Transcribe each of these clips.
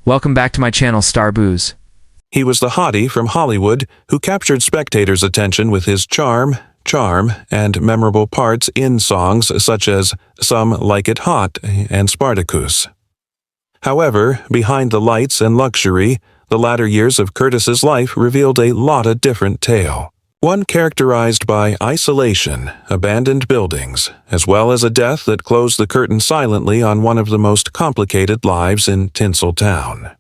Welcome back to my channel, Star Booze. He was the hottie from Hollywood who captured spectators' attention with his charm, and memorable parts in songs such as Some Like It Hot and Spartacus. However, behind the lights and luxury, the latter years of Curtis's life revealed a lot of different tale. One characterized by isolation, abandoned buildings, as well as a death that closed the curtain silently on one of the most complicated lives in Tinseltown.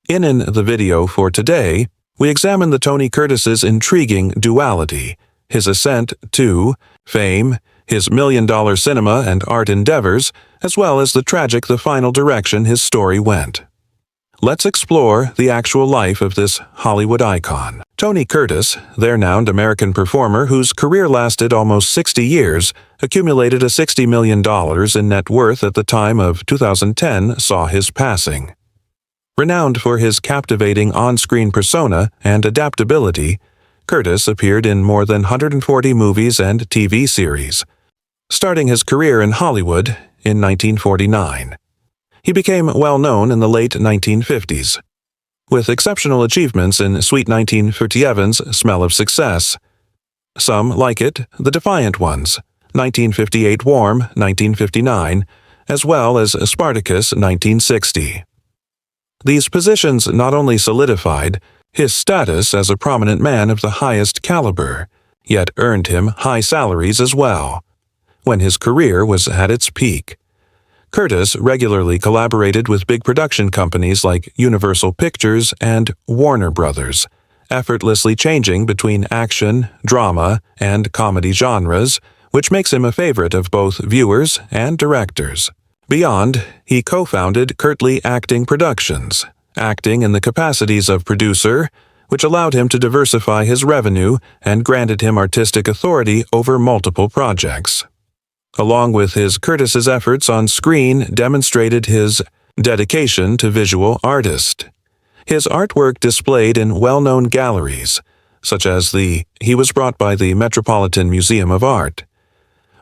In the video for today, we examine the Tony Curtis's intriguing duality, his ascent to fame, his million-dollar cinema and art endeavors, as well as the final direction his story went. Let's explore the actual life of this Hollywood icon. Tony Curtis, the renowned American performer whose career lasted almost 60 years, accumulated $60 million in net worth at the time of 2010 saw his passing. Renowned for his captivating on-screen persona and adaptability, Curtis appeared in more than 140 movies and TV series, starting his career in Hollywood in 1949. He became well-known in the late 1950s, with exceptional achievements in Sweet 1957's Smell of Success, Some Like It, The Defiant Ones, 1958 Warm, 1959, as well as Spartacus 1960. These positions not only solidified his status as a prominent man of the highest caliber, yet earned him high salaries as well. When his career was at its peak, Curtis regularly collaborated with big production companies like Universal Pictures and Warner Brothers, effortlessly changing between action, drama, and comedy genres, which makes him a favorite of both viewers and directors. Beyond, he co-founded Curtly Acting Productions, acting in the capacities of producer, which allowed him to diversify his revenue and granted him artistic authority over multiple projects. Along with Curtis's efforts on screen demonstrated his dedication to visual artist. His artwork displayed in well-known galleries, such as he was brought by the Metropolitan Museum of Art,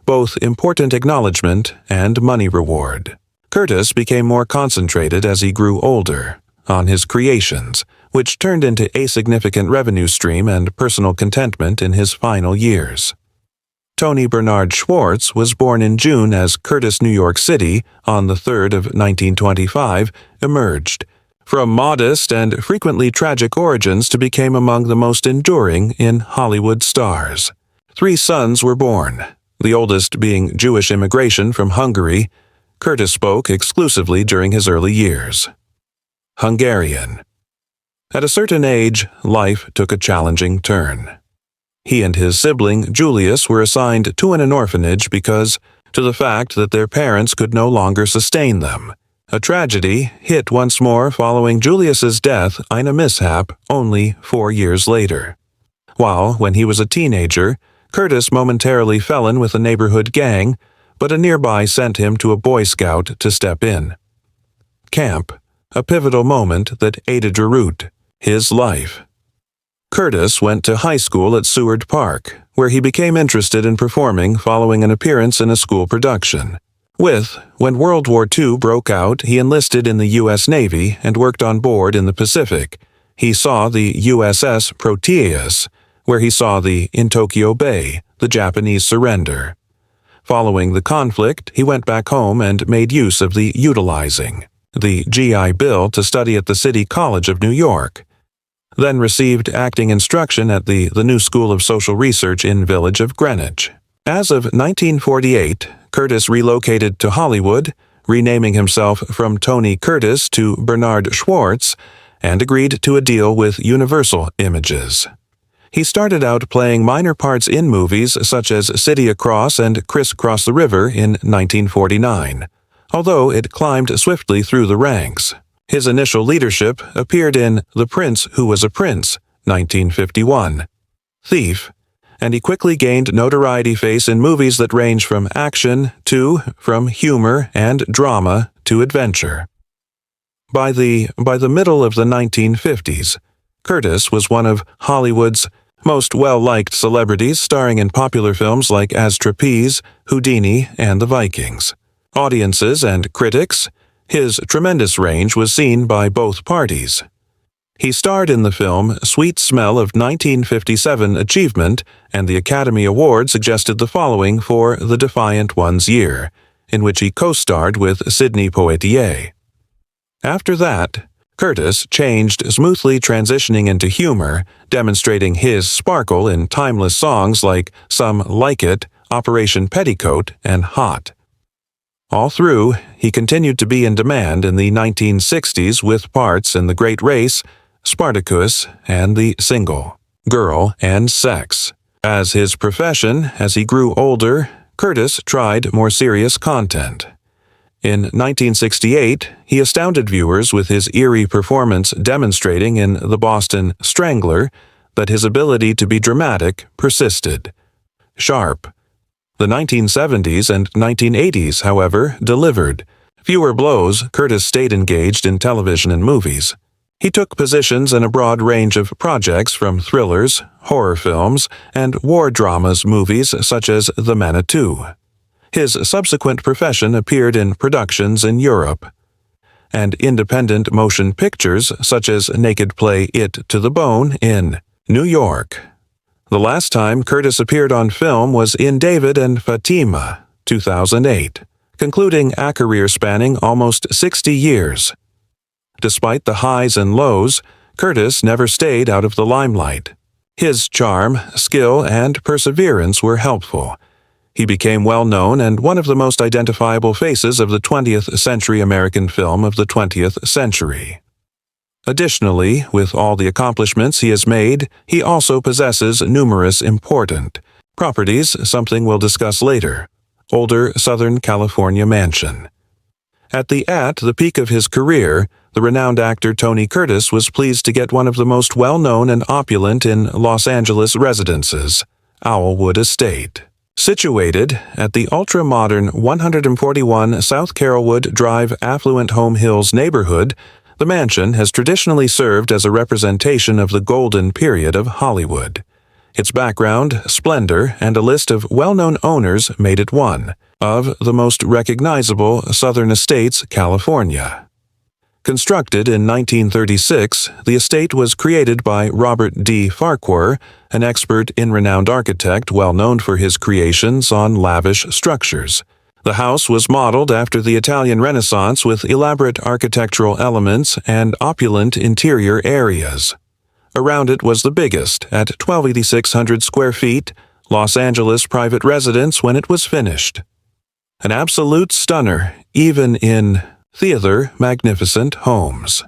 both important acknowledgement and money reward. Curtis became more concentrated as he grew older on his creations, which turned into a significant revenue stream and personal contentment in his final years. Tony Bernard Schwartz was born in June as Curtis, New York City, on the 3rd of 1925, emerged from modest and frequently tragic origins to become among the most enduring in Hollywood stars. 3 sons were born, the oldest being Jewish immigration from Hungary. Curtis spoke exclusively during his early years Hungarian. At a certain age, life took a challenging turn. He and his sibling, Julius, were assigned to an orphanage because to the fact that their parents could no longer sustain them. A tragedy hit once more following Julius's death in a mishap only 4 years later. While, when he was a teenager, Curtis momentarily fell in with a neighborhood gang, but a nearby sent him to a Boy Scout to step in. Camp, a pivotal moment that aided Root, his life. Curtis went to high school at Seward Park, where he became interested in performing following an appearance in a school production. When World War II broke out, he enlisted in the U.S. Navy and worked on board in the Pacific. He saw the USS Proteus, where he saw in Tokyo Bay, the Japanese surrender. Following the conflict, he went back home and made use of utilizing the GI Bill to study at the City College of New York. Then received acting instruction at the New School of Social Research in Village of Greenwich. As of 1948, Curtis relocated to Hollywood, renaming himself from Tony Curtis to Bernard Schwartz, and agreed to a deal with Universal Images. He started out playing minor parts in movies such as City Across and Criss Cross the River in 1949, although it climbed swiftly through the ranks. His initial leadership appeared in The Prince Who Was a Prince, 1951, Thief, and he quickly gained notoriety in movies that range from action from humor and drama to adventure. By the middle of the 1950s, Curtis was one of Hollywood's most well-liked celebrities, starring in popular films like As Trapeze, Houdini, and The Vikings. Audiences and critics His tremendous range was seen by both parties. He starred in the film Sweet Smell of 1957 Achievement, and the Academy Award suggested the following for The Defiant One's Year, in which he co-starred with Sidney Poitier. After that, Curtis changed, smoothly transitioning into humor, demonstrating his sparkle in timeless songs like Some Like It, Operation Petticoat, and Hot. All through, he continued to be in demand in the 1960s with parts in The Great Race, Spartacus, and the single, Girl and Sex. As his profession, as he grew older, Curtis tried more serious content. In 1968, he astounded viewers with his eerie performance demonstrating in The Boston Strangler that his ability to be dramatic persisted. Sharp. The 1970s and 1980s, however, delivered. Fewer blows, Curtis stayed engaged in television and movies. He took positions in a broad range of projects from thrillers, horror films, and war dramas movies such as The Manitou. His subsequent profession appeared in productions in Europe, and independent motion pictures such as Naked Play It to the Bone in New York. The last time Curtis appeared on film was in David and Fatima, 2008, concluding a career spanning almost 60 years. Despite the highs and lows, Curtis never stayed out of the limelight. His charm, skill, and perseverance were helpful. He became well-known and one of the most identifiable faces of the 20th century American film of the 20th century. Additionally, with all the accomplishments he has made, he also possesses numerous important properties, something we'll discuss later. Older Southern California mansion. At the peak of his career, the renowned actor Tony Curtis was pleased to get one of the most well-known and opulent in Los Angeles residences, Owlwood Estate. Situated at the ultra-modern 141 South Carrollwood Drive affluent Home Hills neighborhood, the mansion has traditionally served as a representation of the golden period of Hollywood. Its background, splendor, and a list of well-known owners made it one of the most recognizable Southern estates, California. Constructed in 1936, the estate was created by Robert D. Farquhar, an expert in renowned architect well known for his creations on lavish structures. The house was modeled after the Italian Renaissance with elaborate architectural elements and opulent interior areas. Around it was the biggest, at 12,600 square feet, Los Angeles private residence when it was finished. An absolute stunner, even in theater magnificent homes.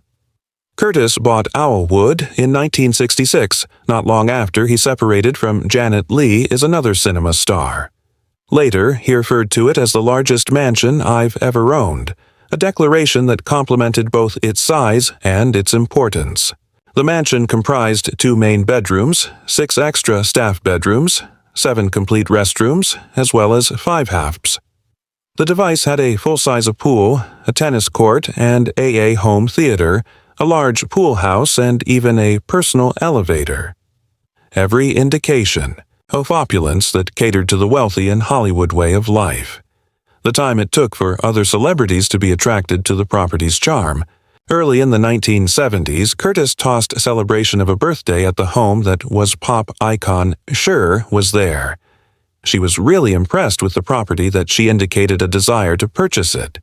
Curtis bought Owlwood in 1966, not long after he separated from Janet Leigh as another cinema star. Later, he referred to it as the largest mansion I've ever owned, a declaration that complimented both its size and its importance. The mansion comprised 2 main bedrooms, 6 extra staff bedrooms, 7 complete restrooms, as well as 5 halves. The device had a full-size pool, a tennis court, and AA home theater, a large pool house, and even a personal elevator. Every indication of opulence that catered to the wealthy and Hollywood way of life. The time it took for other celebrities to be attracted to the property's charm. Early in the 1970s, Curtis tossed a celebration of a birthday at the home that was pop icon Cher was there. She was really impressed with the property that she indicated a desire to purchase it.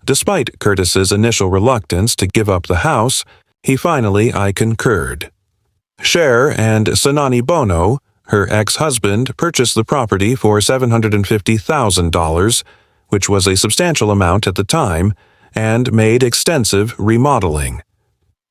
Despite Curtis's initial reluctance to give up the house, he finally concurred. Cher and Sonani Bono, her ex-husband, purchased the property for $750,000, which was a substantial amount at the time, and made extensive remodeling.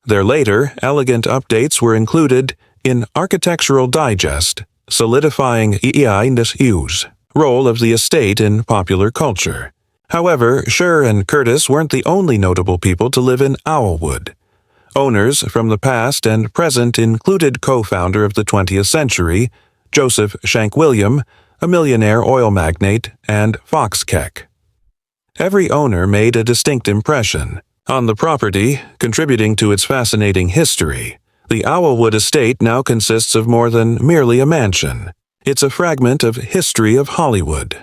Their later, elegant updates were included in Architectural Digest, solidifying EI's role of the estate in popular culture. However, Cher and Curtis weren't the only notable people to live in Owlwood. Owners from the past and present included co-founder of the 20th century, Joseph Shank-William, a millionaire oil magnate, and Fox Keck. Every owner made a distinct impression on the property, contributing to its fascinating history. The Owlwood Estate now consists of more than merely a mansion. It's a fragment of history of Hollywood.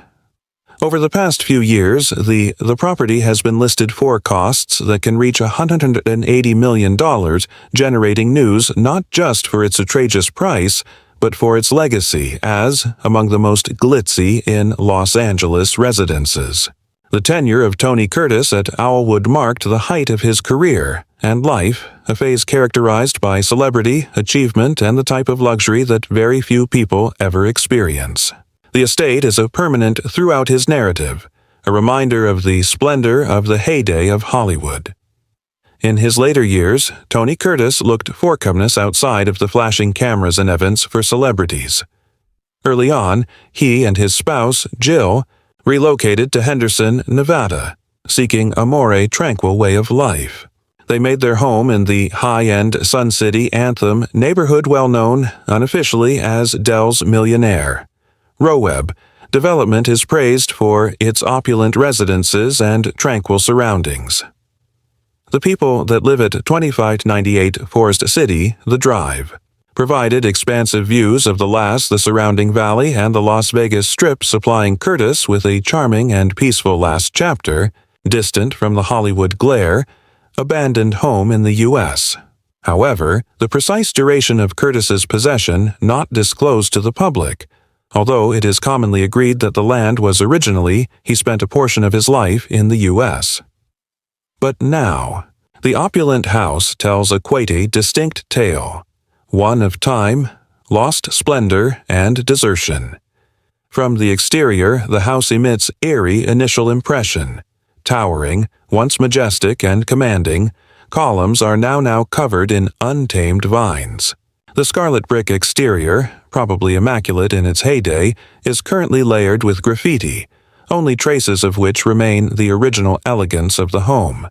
Over the past few years, the property has been listed for costs that can reach $180 million, generating news not just for its outrageous price, but for its legacy as among the most glitzy in Los Angeles residences. The tenure of Tony Curtis at Owlwood marked the height of his career and life, a phase characterized by celebrity, achievement, and the type of luxury that very few people ever experience. The estate is a permanent throughout his narrative, a reminder of the splendor of the heyday of Hollywood. In his later years, Tony Curtis looked for comeliness outside of the flashing cameras and events for celebrities. Early on, he and his spouse, Jill, relocated to Henderson, Nevada, seeking a more tranquil way of life. They made their home in the high-end Sun City Anthem neighborhood well known unofficially as Dell's Millionaire. Roweb development is praised for its opulent residences and tranquil surroundings. The people that live at 2598 Forest City, The Drive, provided expansive views of the surrounding valley and the Las Vegas Strip, supplying Curtis with a charming and peaceful last chapter, distant from the Hollywood glare, abandoned home in the U.S. However, the precise duration of Curtis's possession not disclosed to the public, although it is commonly agreed that the land was originally he spent a portion of his life in the U.S. But now, the opulent house tells quite a distinct tale, one of time, lost splendor, and desertion. From the exterior, the house emits eerie initial impression. Towering, once majestic and commanding, columns are now covered in untamed vines. The scarlet brick exterior, probably immaculate in its heyday, is currently layered with graffiti, only traces of which remain the original elegance of the home.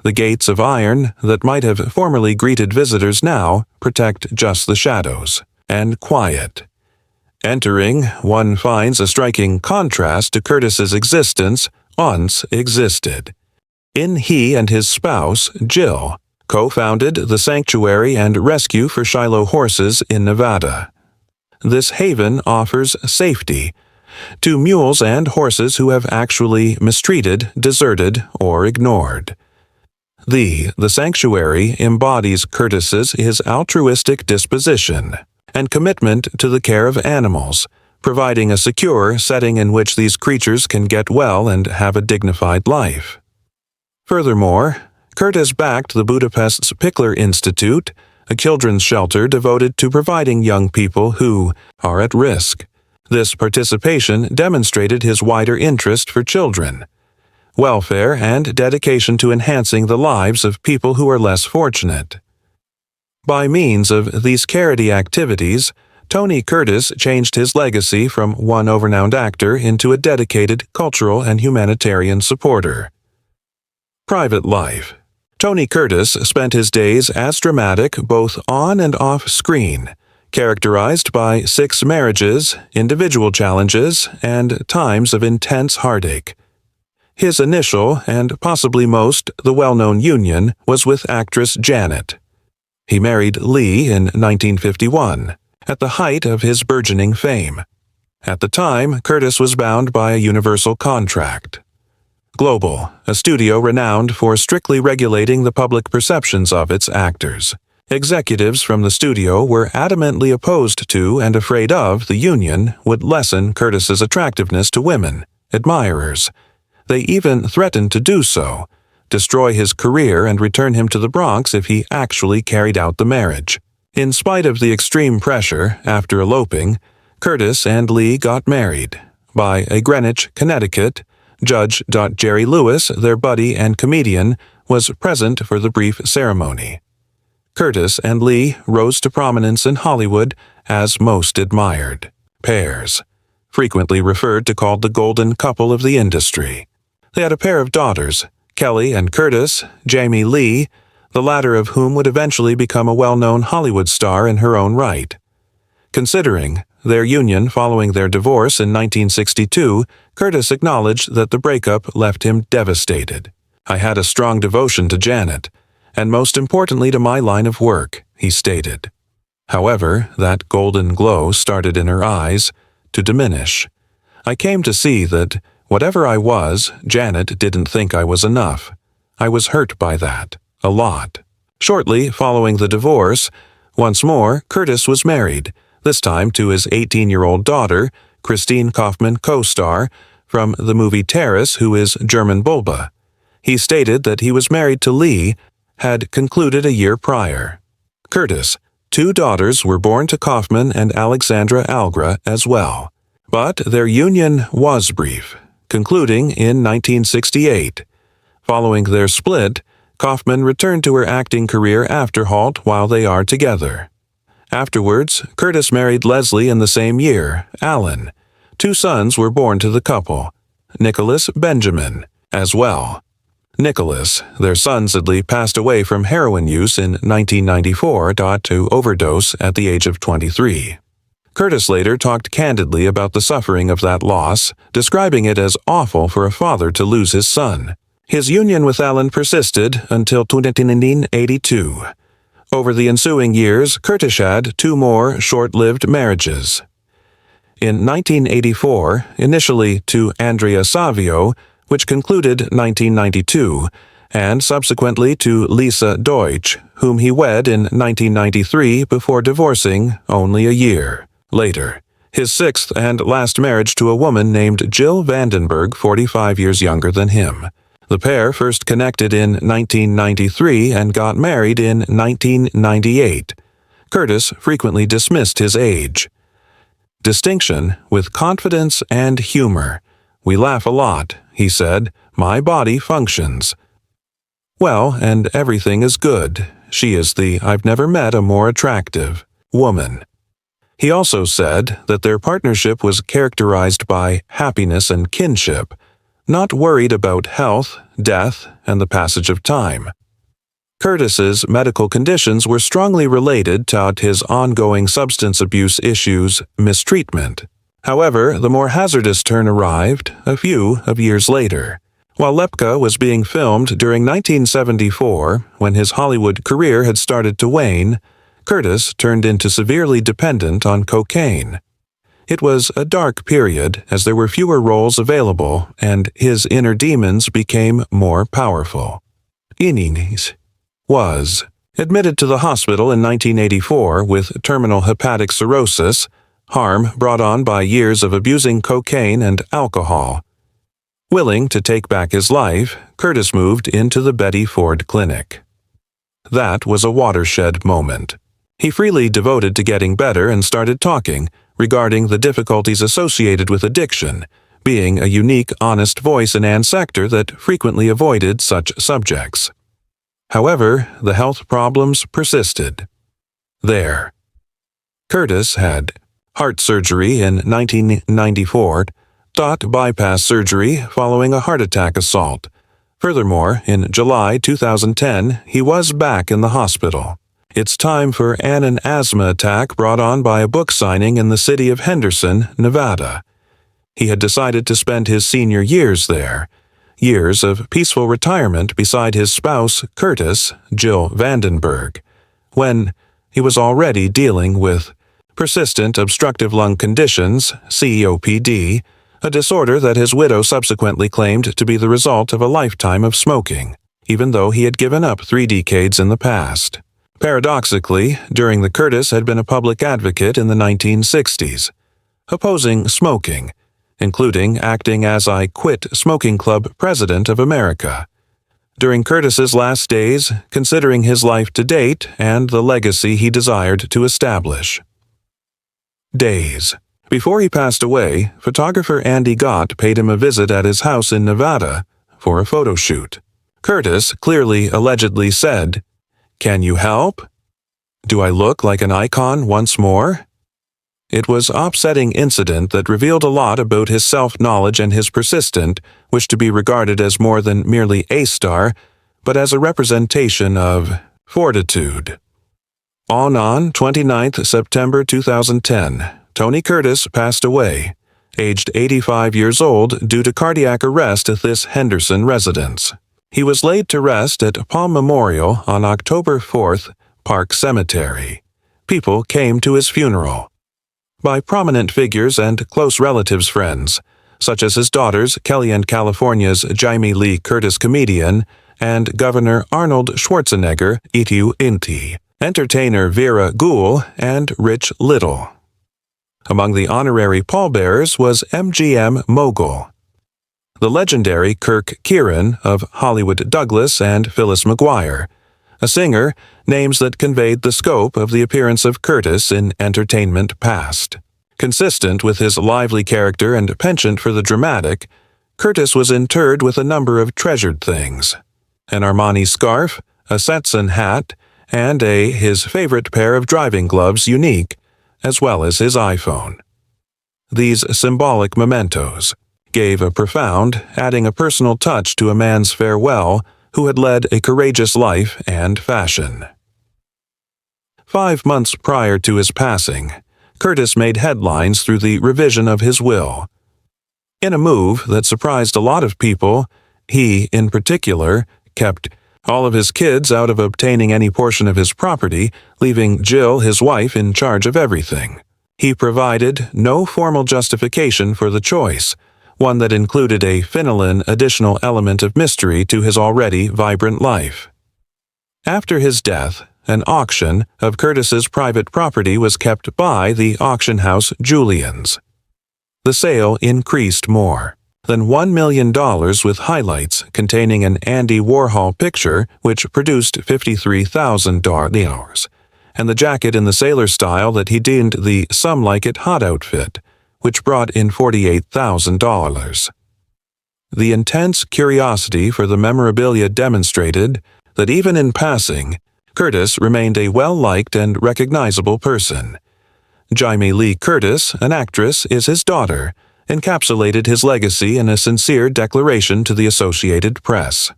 The gates of iron that might have formerly greeted visitors now protect just the shadows, and quiet. Entering, one finds a striking contrast to Curtis's existence once existed. He and his spouse, Jill, co-founded the Sanctuary and Rescue for Shiloh Horses in Nevada. This haven offers safety to mules and horses who have actually mistreated, deserted, or ignored. The Sanctuary embodies his altruistic disposition and commitment to the care of animals, providing a secure setting in which these creatures can get well and have a dignified life. Furthermore, Curtis backed the Budapest's Pickler Institute, a children's shelter devoted to providing young people who are at risk. This participation demonstrated his wider interest for children, welfare, and dedication to enhancing the lives of people who are less fortunate. By means of these charity activities, Tony Curtis changed his legacy from one over-renowned actor into a dedicated cultural and humanitarian supporter. Private life. Tony Curtis spent his days as dramatic both on and off screen, characterized by 6 marriages, individual challenges, and times of intense heartache. His initial, and possibly most, the well-known union was with actress Janet. He married Lee in 1951, at the height of his burgeoning fame. At the time, Curtis was bound by a universal contract. Global, a studio renowned for strictly regulating the public perceptions of its actors. Executives from the studio were adamantly opposed to and afraid of the union would lessen Curtis's attractiveness to women, admirers. They even threatened to do so, destroy his career and return him to the Bronx if he actually carried out the marriage. In spite of the extreme pressure, after eloping, Curtis and Lee got married. By a Greenwich, Connecticut, Judge Jerry Lewis, their buddy and comedian, was present for the brief ceremony. Curtis and Lee rose to prominence in Hollywood as most admired pairs, frequently referred to called the golden couple of the industry. They had a pair of daughters, Kelly and Curtis, Jamie Lee, the latter of whom would eventually become a well-known Hollywood star in her own right. Considering their union following their divorce in 1962, Curtis acknowledged that the breakup left him devastated. "I had a strong devotion to Janet, and most importantly to my line of work," he stated. However, that golden glow started in her eyes to diminish. "I came to see that Whatever I was, Janet didn't think I was enough. I was hurt by that. A lot. Shortly following the divorce, once more, Curtis was married, this time to his 18-year-old daughter, Christine Kaufman co-star, from the movie Terrace, who is German Bulba. He stated that he was married to Lee, had concluded a year prior. Curtis, 2 daughters were born to Kaufman and Alexandra Algra as well. But their union was brief, concluding in 1968. Following their split, Kaufman returned to her acting career after Halt while they are together. Afterwards, Curtis married Leslie in the same year, Alan. 2 sons were born to the couple, Nicholas Benjamin, as well. Nicholas, their son, sadly passed away from heroin use in 1994 to overdose at the age of 23. Curtis later talked candidly about the suffering of that loss, describing it as awful for a father to lose his son. His union with Alan persisted until 1982. Over the ensuing years, Curtis had 2 more short-lived marriages. In 1984, initially to Andrea Savio, which concluded 1992, and subsequently to Lisa Deutsch, whom he wed in 1993 before divorcing only a year later. His 6th and last marriage to a woman named Jill Vandenberg, 45 years younger than him. The pair first connected in 1993 and got married in 1998. Curtis frequently dismissed his age. Distinction with confidence and humor. "We laugh a lot," he said. "My body functions well, and everything is good. She is the I've never met a more attractive woman." He also said that their partnership was characterized by happiness and kinship, not worried about health, death, and the passage of time. Curtis's medical conditions were strongly related to his ongoing substance abuse issues, mistreatment. However, the more hazardous turn arrived a few years later. While Lepka was being filmed during 1974, when his Hollywood career had started to wane, Curtis turned into severely dependent on cocaine. It was a dark period as there were fewer roles available and his inner demons became more powerful. Inez was admitted to the hospital in 1984 with terminal hepatic cirrhosis, harm brought on by years of abusing cocaine and alcohol. Willing to take back his life, Curtis moved into the Betty Ford Clinic. That was a watershed moment. He freely devoted to getting better and started talking regarding the difficulties associated with addiction, being a unique, honest voice in Ann's sector that frequently avoided such subjects. However, the health problems persisted. There. Curtis had heart surgery in 1994, thought bypass surgery following a heart attack assault. Furthermore, in July 2010, he was back in the hospital. It's time for an asthma attack brought on by a book signing in the city of Henderson, Nevada. He had decided to spend his senior years there, years of peaceful retirement beside his spouse, Curtis, Jill Vandenberg, when he was already dealing with persistent obstructive lung conditions, COPD, a disorder that his widow subsequently claimed to be the result of a lifetime of smoking, even though he had given up 3 decades in the past. Paradoxically, during the Curtis had been a public advocate in the 1960s, opposing smoking, including acting as I Quit Smoking Club President of America. During Curtis's last days, considering his life to date and the legacy he desired to establish. Days. Before he passed away, photographer Andy Gott paid him a visit at his house in Nevada for a photo shoot. Curtis clearly allegedly said, "Can you help? Do I look like an icon once more?" It was an upsetting incident that revealed a lot about his self-knowledge and his persistent wish to be regarded as more than merely a star, but as a representation of fortitude. On 29th September 2010, Tony Curtis passed away, aged 85 years old due to cardiac arrest at this Henderson residence. He was laid to rest at Palm Memorial on October 4th, Park Cemetery. People came to his funeral. By prominent figures and close relatives' friends, such as his daughters Kelly and California's Jamie Lee Curtis comedian and Governor Arnold Schwarzenegger Itu Inti, entertainer Vera Gould, and Rich Little. Among the honorary pallbearers was MGM mogul, the legendary Kirk Kieran of Hollywood Douglas and Phyllis McGuire, a singer, names that conveyed the scope of the appearance of Curtis in entertainment past. Consistent with his lively character and penchant for the dramatic, Curtis was interred with a number of treasured things: an Armani scarf, a Stetson hat, and his favorite pair of driving gloves unique, as well as his iPhone. These symbolic mementos gave a profound, adding a personal touch to a man's farewell who had led a courageous life and fashion. 5 months prior to his passing, Curtis made headlines through the revision of his will. In a move that surprised a lot of people, he, in particular, kept all of his kids out of obtaining any portion of his property, leaving Jill, his wife, in charge of everything. He provided no formal justification for the choice, one that included a finillated additional element of mystery to his already vibrant life. After his death, an auction of Curtis's private property was kept by the auction house Julian's. The sale increased more than $1 million with highlights containing an Andy Warhol picture which produced $53,000, and the jacket in the sailor style that he deemed the "some like it hot" outfit, which brought in $48,000. The intense curiosity for the memorabilia demonstrated that even in passing, Curtis remained a well-liked and recognizable person. Jamie Lee Curtis, an actress, is his daughter, encapsulated his legacy in a sincere declaration to the Associated Press.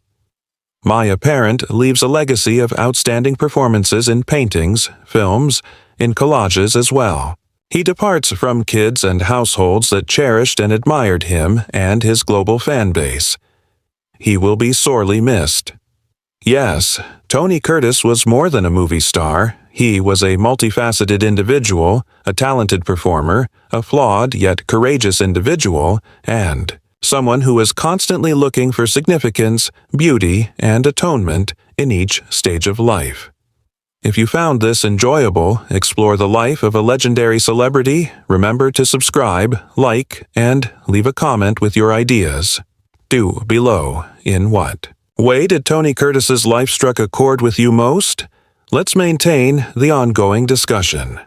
Maya Parent leaves a legacy of outstanding performances in paintings, films, in collages as well. He departs from kids and households that cherished and admired him and his global fan base. He will be sorely missed. Yes, Tony Curtis was more than a movie star. He was a multifaceted individual, a talented performer, a flawed yet courageous individual, and someone who was constantly looking for significance, beauty, and atonement in each stage of life. If you found this enjoyable, explore the life of a legendary celebrity, remember to subscribe, like, and leave a comment with your ideas. Do below. In what way did Tony Curtis's life struck a chord with you most? Let's maintain the ongoing discussion.